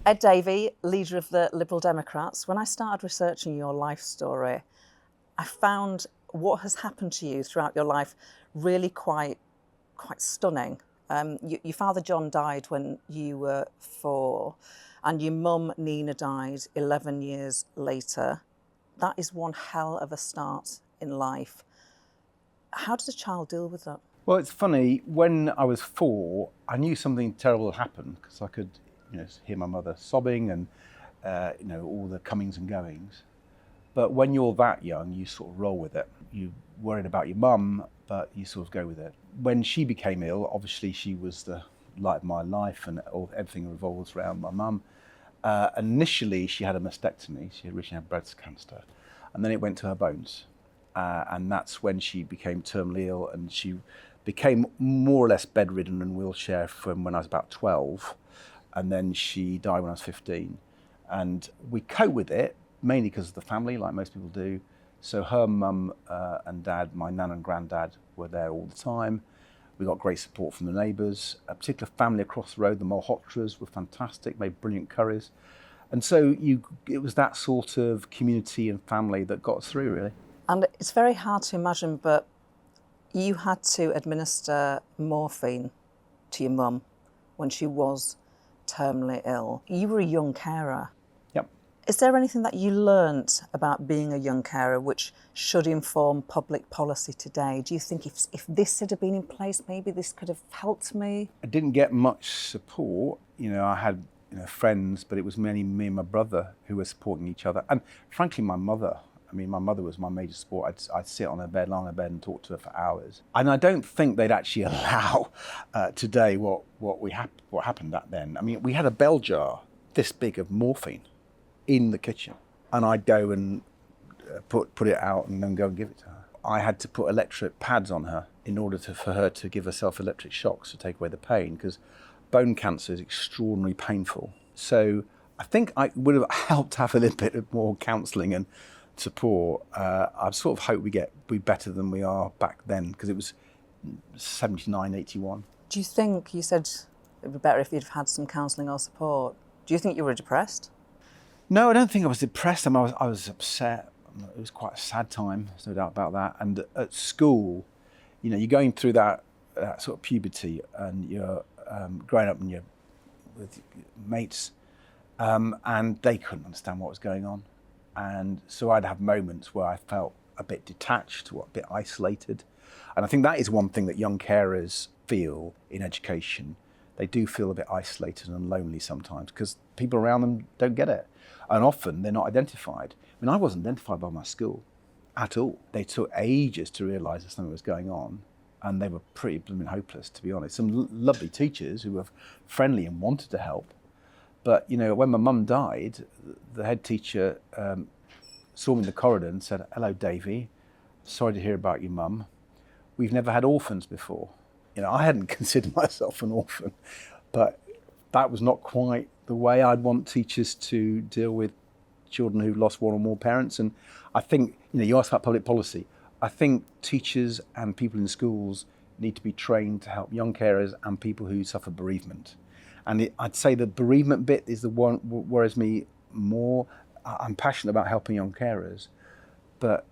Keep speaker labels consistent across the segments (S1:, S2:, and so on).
S1: Ed Davey, leader of the Liberal Democrats, when I started researching your life story, I found what has happened to you throughout your life really quite stunning. Your father John died when you were 4, and your mum Nina died 11 years later. That is one hell of a start in life. How does a child deal with that?
S2: Well, it's funny, when I was 4, I knew something terrible had happened because I could hear my mother sobbing and all the comings and goings. But when you're that young, you sort of roll with it. You're worried about your mum, but you sort of go with it. When she became ill, obviously she was the light of my life and everything revolves around my mum. Initially, she had a mastectomy. She originally had breast cancer. And then it went to her bones. And that's when she became terminally ill, and she became more or less bedridden and wheelchair from when I was about 12. And then she died when I was 15. And we cope with it, mainly because of the family, like most people do. So her mum and dad, my nan and granddad, were there all the time. We got great support from the neighbours. A particular family across the road, the Malhotras, were fantastic, made brilliant curries. And so it was that sort of community and family that got us through, really.
S1: And it's very hard to imagine, but you had to administer morphine to your mum when she was terminally ill. You were a young carer.
S2: Yep.
S1: Is there anything that you learnt about being a young carer which should inform public policy today? Do you think if this had been in place, maybe this could have helped me?
S2: I didn't get much support. I had friends, but it was mainly me and my brother who were supporting each other. And frankly, my mother. My mother was my major support. I'd sit on her bed, lie on her bed and talk to her for hours. And I don't think they'd actually allow today what happened back then. We had a bell jar this big of morphine in the kitchen, and I'd go and put it out and then go and give it to her. I had to put electric pads on her in order for her to give herself electric shocks to take away the pain, because bone cancer is extraordinarily painful. So I think I would have helped have a little bit of more counselling and support. I sort of hope we better than we are back then, because it was 79, 81.
S1: Do you think, you said it would be better if you'd have had some counselling or support. Do you think you were depressed?
S2: No, I don't think I was depressed. I was upset. It was quite a sad time, there's no doubt about that. And at school, you're going through that sort of puberty, and you're growing up and you're with mates, and they couldn't understand what was going on. And so I'd have moments where I felt a bit detached or a bit isolated. And I think that is one thing that young carers feel in education. They do feel a bit isolated and lonely sometimes because people around them don't get it. And often they're not identified. I wasn't identified by my school at all. They took ages to realise that something was going on, and they were pretty blooming hopeless, to be honest. Some lovely teachers who were friendly and wanted to help. But, when my mum died, the head teacher saw me in the corridor and said, "Hello, Davey. Sorry to hear about your mum. We've never had orphans before." I hadn't considered myself an orphan, but that was not quite the way I'd want teachers to deal with children who've lost one or more parents. And I think, you asked about public policy. I think teachers and people in schools need to be trained to help young carers and people who suffer bereavement. And I'd say the bereavement bit is the one that worries me more. I'm passionate about helping young carers, but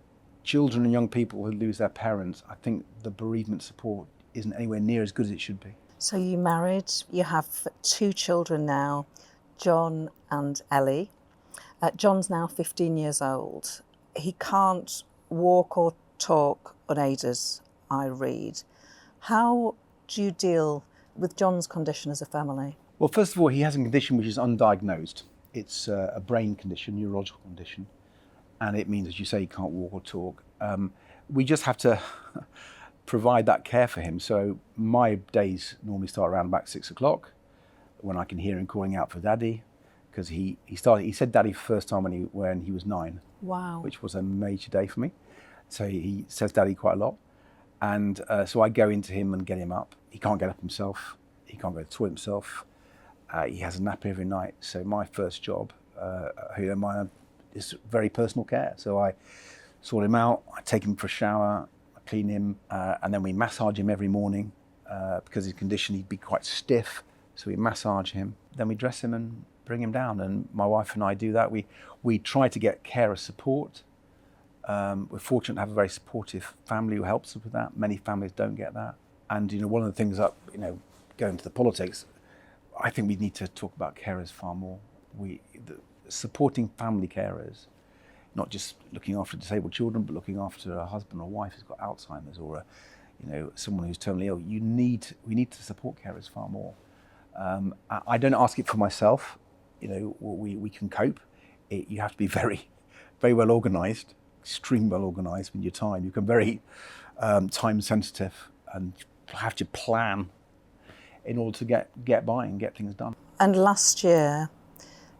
S2: children and young people who lose their parents, I think the bereavement support isn't anywhere near as good as it should be.
S1: So you're married, you have 2 children now, John and Ellie. John's now 15 years old. He can't walk or talk unaided, I read. How do you deal with John's condition as a family?
S2: Well, first of all, he has a condition which is undiagnosed. It's a brain condition, neurological condition, and it means, as you say, he can't walk or talk. We just have to provide that care for him. So my days normally start around about 6 o'clock, when I can hear him calling out for Daddy, because he said Daddy for the first time when he was 9.
S1: Wow.
S2: Which was a major day for me. So he says Daddy quite a lot. And so I go into him and get him up. He can't get up himself. He can't go to the toilet himself. He has a nappy every night. So my first job, is very personal care. So I sort him out, I take him for a shower, I clean him, and then we massage him every morning because his condition, he'd be quite stiff. So we massage him, then we dress him and bring him down. And my wife and I do that. We try to get carer support. We're fortunate to have a very supportive family who helps us with that. Many families don't get that. And one of the things that, going to the politics, I think we need to talk about carers far more. Supporting family carers, not just looking after disabled children, but looking after a husband or wife who's got Alzheimer's, or someone who's terminally ill. We need to support carers far more. I don't ask it for myself. We can cope. You have to be very, very well organised, extremely well organised with your time. You can very time sensitive and have to plan in order to get by and get things done.
S1: And last year,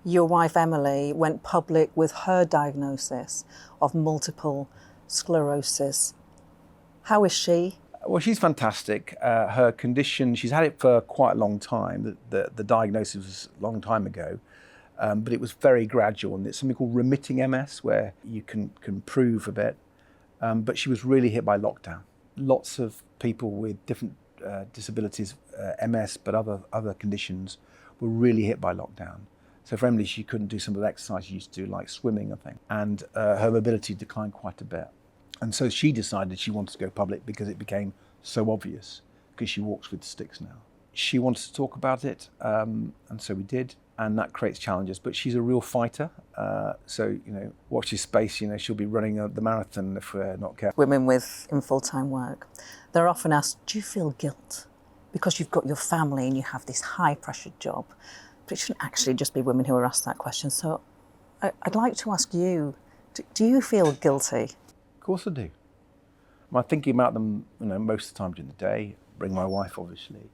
S1: your wife Emily went public with her diagnosis of multiple sclerosis. How is she?
S2: Well, she's fantastic. Her condition, she's had it for quite a long time. The diagnosis was a long time ago, but it was very gradual. And it's something called remitting MS, where you can improve a bit. But she was really hit by lockdown. Lots of people with different disabilities, MS, but other conditions, were really hit by lockdown. So for Emily, she couldn't do some of the exercise she used to do, like swimming, I think. And her mobility declined quite a bit. And so she decided she wanted to go public because it became so obvious, because she walks with sticks now. She wanted to talk about it, and so we did, and that creates challenges. But she's a real fighter, so watch this space. She'll be running the marathon if we're not careful.
S1: Women in full-time work, they're often asked, do you feel guilt? Because you've got your family and you have this high-pressured job. But it shouldn't actually just be women who are asked that question. So I'd like to ask you, do you feel guilty?
S2: Of course I do. I'm thinking about them, most of the time during the day. Bring my wife, obviously.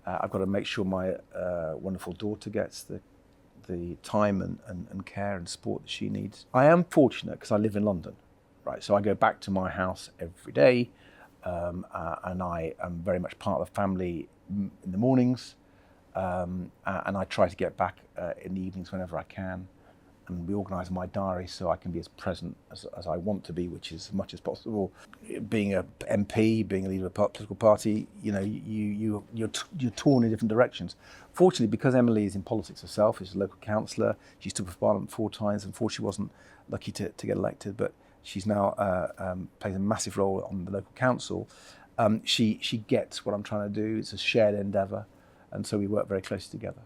S2: I've got to make sure my wonderful daughter gets the time and care and support that she needs. I am fortunate because I live in London, right? So I go back to my house every day, and I am very much part of the family in the mornings, and I try to get back in the evenings whenever I can. And we organise my diary so I can be as present as I want to be, which is as much as possible. Being a MP, being a leader of a political party, you're torn in different directions. Fortunately, because Emily is in politics herself, she's a local councillor, she stood for Parliament 4 times. Unfortunately, she wasn't lucky to get elected, but she's now plays a massive role on the local council. She gets what I'm trying to do. It's a shared endeavour, and so we work very closely together.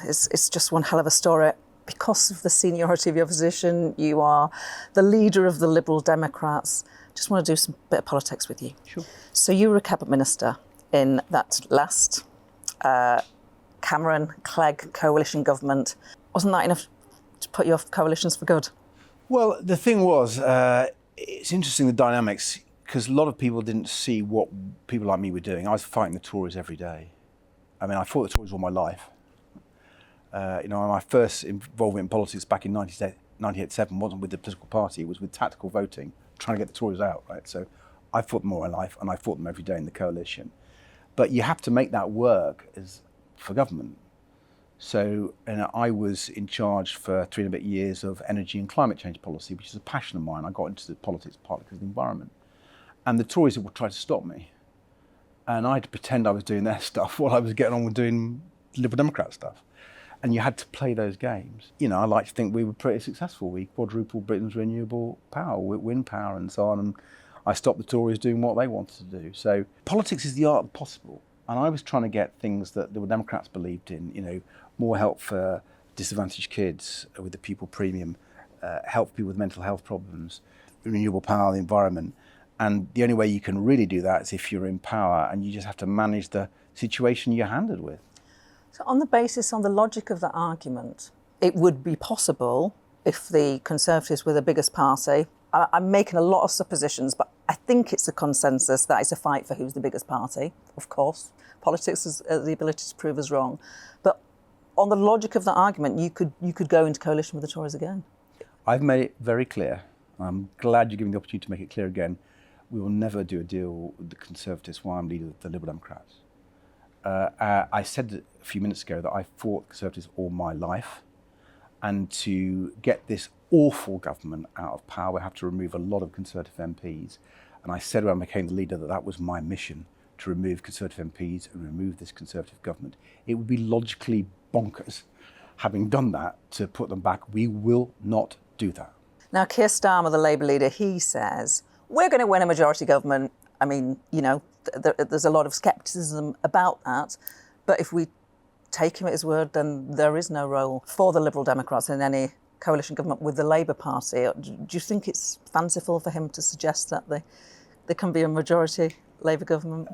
S1: It's just one hell of a story. Because of the seniority of your position, you are the leader of the Liberal Democrats. Just want to do some bit of politics with you.
S2: Sure.
S1: So you were a cabinet minister in that last Cameron-Clegg coalition government. Wasn't that enough to put you off coalitions for good?
S2: Well, the thing was, it's interesting, the dynamics, because a lot of people didn't see what people like me were doing. I was fighting the Tories every day. I mean, I fought the Tories all my life. My first involvement in politics back in 1987 wasn't with the political party, it was with tactical voting, trying to get the Tories out, right? So I fought them all my life, and I fought them every day in the coalition. But you have to make that work for government. So I was in charge for 3 and a bit years of energy and climate change policy, which is a passion of mine. I got into politics partly because of the environment. And the Tories would try to stop me. And I had to pretend I was doing their stuff while I was getting on with doing Liberal Democrat stuff. And you had to play those games. I like to think we were pretty successful. We quadrupled Britain's renewable power, wind power and so on. And I stopped the Tories doing what they wanted to do. So politics is the art of the possible. And I was trying to get things that the Democrats believed in, more help for disadvantaged kids with the pupil premium, help people with mental health problems, renewable power, the environment. And the only way you can really do that is if you're in power, and you just have to manage the situation you're handed with.
S1: So on the logic of that argument, it would be possible if the Conservatives were the biggest party. I'm making a lot of suppositions, but I think it's a consensus that it's a fight for who's the biggest party, of course. Politics has the ability to prove us wrong. But on the logic of that argument, you could go into coalition with the Tories again.
S2: I've made it very clear. I'm glad you're giving me the opportunity to make it clear again. We will never do a deal with the Conservatives while I'm leader of the Liberal Democrats. I said a few minutes ago that I fought Conservatives all my life, and to get this awful government out of power, we have to remove a lot of Conservative MPs. And I said when I became the leader that was my mission, to remove Conservative MPs and remove this Conservative government. It would be logically bonkers having done that, to put them back. We will not do that.
S1: Now, Keir Starmer, the Labour leader, he says, we're going to win a majority government. I mean, there's a lot of scepticism about that. But if we take him at his word, then there is no role for the Liberal Democrats in any coalition government with the Labour Party. Do you think it's fanciful for him to suggest that there can be a majority Labour government?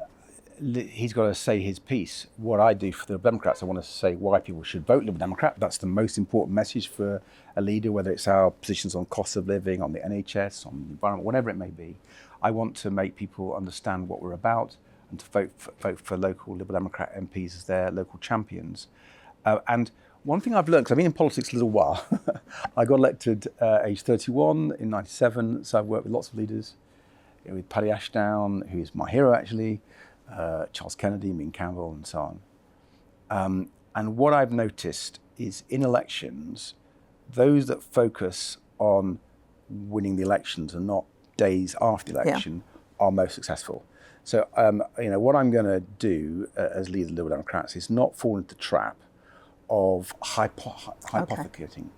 S2: He's got to say his piece. What I do for the Democrats, I want to say why people should vote Liberal Democrat. That's the most important message for a leader, whether it's our positions on cost of living, on the NHS, on the environment, whatever it may be. I want to make people understand what we're about and to vote for local Liberal Democrat MPs as their local champions. And one thing I've learned, because I've been in politics a little while, I got elected age 31 in 97, so I've worked with lots of leaders, with Paddy Ashdown, who is my hero actually, Charles Kennedy, Mean Campbell, and so on. And what I've noticed is in elections, those that focus on winning the elections and not days after the election are most successful. So, what I'm going to do as leader of the Liberal Democrats is not fall into the trap of hypothecating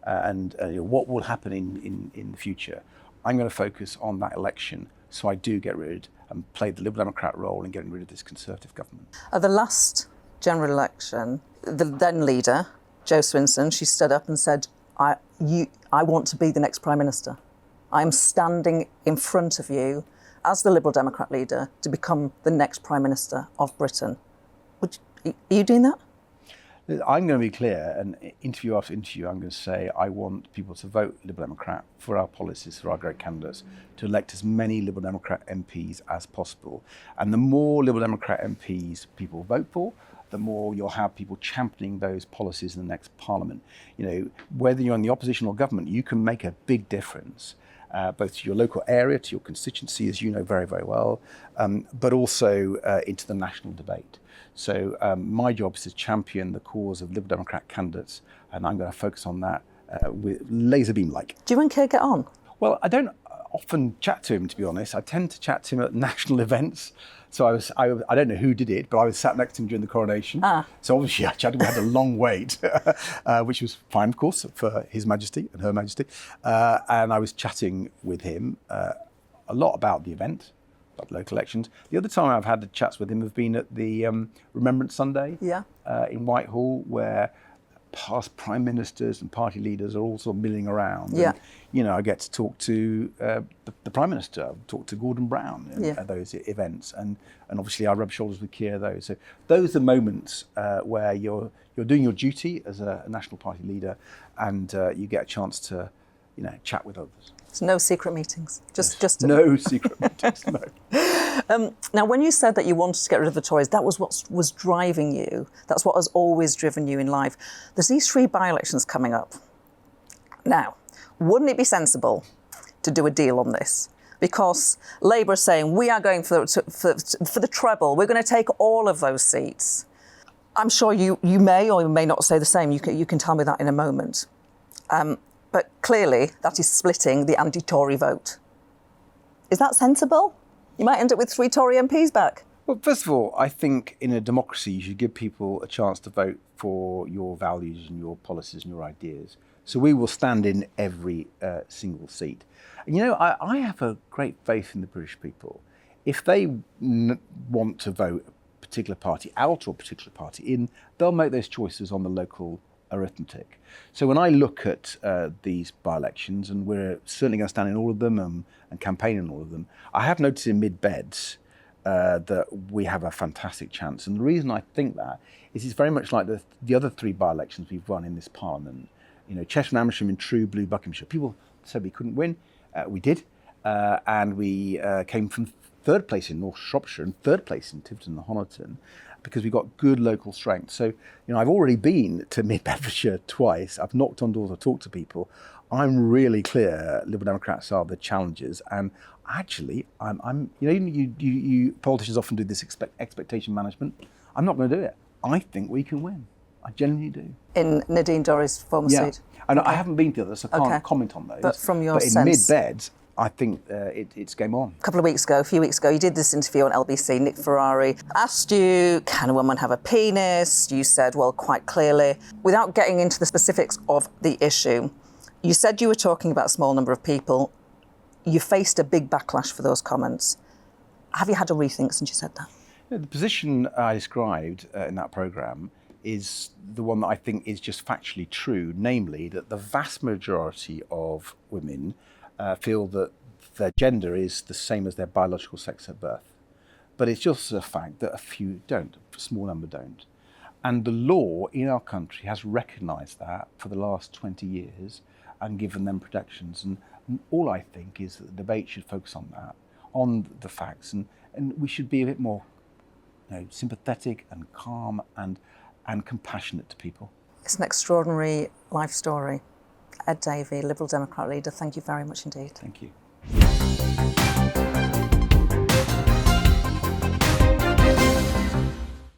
S2: and what will happen in the future. I'm going to focus on that election, so I do get rid and play the Liberal Democrat role in getting rid of this Conservative government.
S1: At the last general election, the then leader, Jo Swinson, she stood up and said, I want to be the next Prime Minister. I'm standing in front of you as the Liberal Democrat leader to become the next Prime Minister of Britain. Are you doing that?
S2: I'm going to be clear, and interview after interview, I'm going to say I want people to vote Liberal Democrat for our policies, for our great candidates, to elect as many Liberal Democrat MPs as possible. And the more Liberal Democrat MPs people vote for, the more you'll have people championing those policies in the next Parliament. Whether you're in the opposition or government, you can make a big difference. Both to your local area, to your constituency, as you know very, very well, but also into the national debate. So my job is to champion the cause of Liberal Democrat candidates, and I'm going to focus on that with laser beam-like.
S1: Do you and Keir get on?
S2: Well, I don't often chat to him, to be honest. I tend to chat to him at national events. So I don't know who did it, but I was sat next to him during the coronation. So obviously I chatted, we had a long wait, which was fine, of course, for His Majesty and Her Majesty. And I was chatting with him a lot about the event, about local elections. The other time I've had the chats with him have been at the Remembrance Sunday in Whitehall, where past prime ministers and party leaders are all sort of milling around.
S1: Yeah.
S2: And, I get to talk to the Prime Minister, I've talked to Gordon Brown at those events, and obviously I rub shoulders with Keir those. So those are moments where you're doing your duty as a national party leader, and you get a chance to chat with others.
S1: It's no secret meetings.
S2: No secret meetings. No.
S1: Now, when you said that you wanted to get rid of the Tories, that was what was driving you. That's what has always driven you in life. There's these 3 by-elections coming up. Now, wouldn't it be sensible to do a deal on this? Because Labour are saying, we are going for the treble. We're going to take all of those seats. I'm sure you may or you may not say the same. You can tell me that in a moment. But clearly, that is splitting the anti-Tory vote. Is that sensible? You might end up with 3 Tory MPs back.
S2: Well, first of all, I think in a democracy, you should give people a chance to vote for your values and your policies and your ideas. So we will stand in every single seat. And I have a great faith in the British people. If they want to vote a particular party out or a particular party in, they'll make those choices on the local arithmetic. So when I look at these by-elections, and we're certainly going to stand in all of them and campaign in all of them, I have noticed in mid-beds that we have a fantastic chance. And the reason I think that is it's very much like the other 3 by-elections we've won in this Parliament. Cheshire and Amersham in true blue Buckinghamshire. People said we couldn't win. We did. And we came from 3rd place in North Shropshire and 3rd place in Tiverton and Honiton, because we've got good local strength. So, I've already been to Bedfordshire twice. I've knocked on doors, I've talked to people. I'm really clear Liberal Democrats are the challengers. And actually, you politicians often do this expectation management. I'm not going to do it. I think we can win. I genuinely do.
S1: In Nadine Dorries' former seat?
S2: And I haven't been to others, so I can't comment on those.
S1: But from your
S2: sense? But in mid-beds, I think it's game on.
S1: A few weeks ago, you did this interview on LBC. Nick Ferrari asked you, can a woman have a penis? You said, well, quite clearly. Without getting into the specifics of the issue, you said you were talking about a small number of people. You faced a big backlash for those comments. Have you had a rethink since you said that?
S2: The position I described in that programme is the one that I think is just factually true, namely that the vast majority of women feel that their gender is the same as their biological sex at birth. But it's just a fact that a few don't, a small number don't. And the law in our country has recognised that for the last 20 years and given them protections. And all I think is that the debate should focus on that, on the facts, and we should be a bit more sympathetic and calm and compassionate to people.
S1: It's an extraordinary life story. Ed Davey, Liberal Democrat leader, thank you very much indeed.
S2: Thank you.